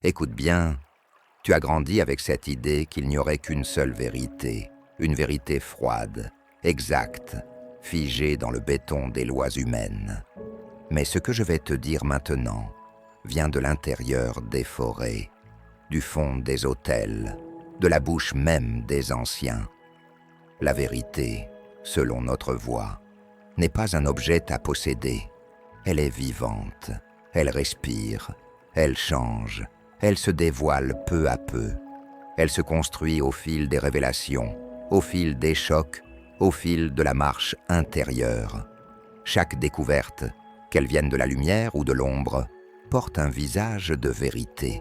Écoute bien, tu as grandi avec cette idée qu'il n'y aurait qu'une seule vérité, une vérité froide, exacte, figée dans le béton des lois humaines. Mais ce que je vais te dire maintenant vient de l'intérieur des forêts, du fond des autels, de la bouche même des anciens. La vérité, selon notre voix, n'est pas un objet à posséder. Elle est vivante, elle respire, elle change, elle se dévoile peu à peu. Elle se construit au fil des révélations, au fil des chocs, au fil de la marche intérieure. Chaque découverte, qu'elle vienne de la lumière ou de l'ombre, porte un visage de vérité.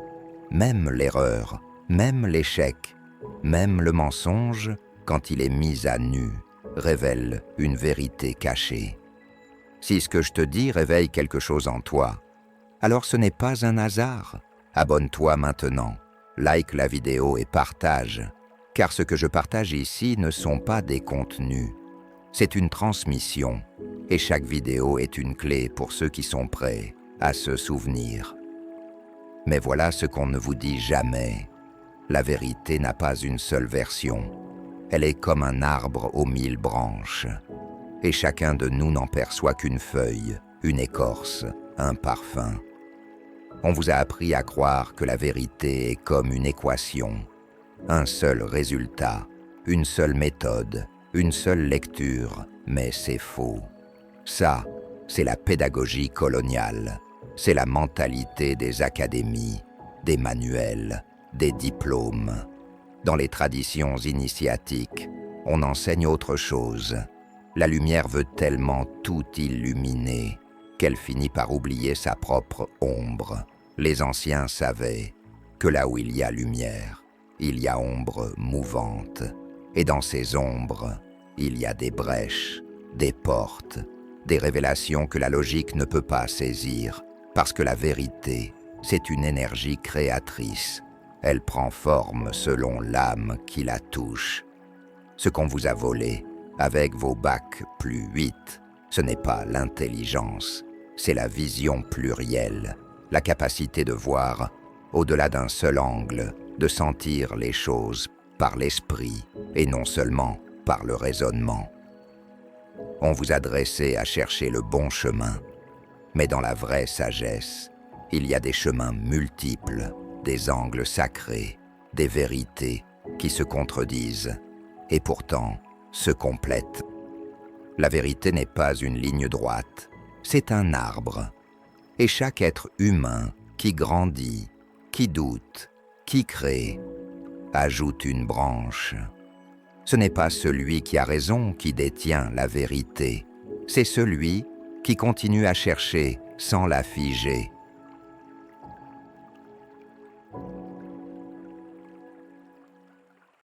Même l'erreur, même l'échec, même le mensonge, quand il est mis à nu, révèle une vérité cachée. Si ce que je te dis réveille quelque chose en toi, alors ce n'est pas un hasard. Abonne-toi maintenant, like la vidéo et partage, car ce que je partage ici ne sont pas des contenus. C'est une transmission, et chaque vidéo est une clé pour ceux qui sont prêts à se souvenir. Mais voilà ce qu'on ne vous dit jamais. La vérité n'a pas une seule version. Elle est comme un arbre aux 1000 branches. Et chacun de nous n'en perçoit qu'une feuille, une écorce, un parfum. On vous a appris à croire que la vérité est comme une équation. Un seul résultat, une seule méthode, une seule lecture, mais c'est faux. Ça, c'est la pédagogie coloniale. C'est la mentalité des académies, des manuels, des diplômes. Dans les traditions initiatiques, on enseigne autre chose. La lumière veut tellement tout illuminer qu'elle finit par oublier sa propre ombre. Les anciens savaient que là où il y a lumière, il y a ombre mouvante. Et dans ces ombres, il y a des brèches, des portes, des révélations que la logique ne peut pas saisir, parce que la vérité, c'est une énergie créatrice. Elle prend forme selon l'âme qui la touche. Ce qu'on vous a volé, avec vos bacs plus 8, ce n'est pas l'intelligence, c'est la vision plurielle, la capacité de voir au-delà d'un seul angle, de sentir les choses par l'esprit et non seulement par le raisonnement. On vous a dressé à chercher le bon chemin, mais dans la vraie sagesse, il y a des chemins multiples, des angles sacrés, des vérités qui se contredisent et pourtant se complètent. La vérité n'est pas une ligne droite, c'est un arbre. Et chaque être humain qui grandit, qui doute, qui crée, ajoute une branche. Ce n'est pas celui qui a raison qui détient la vérité, c'est celui qui continue à chercher sans la figer,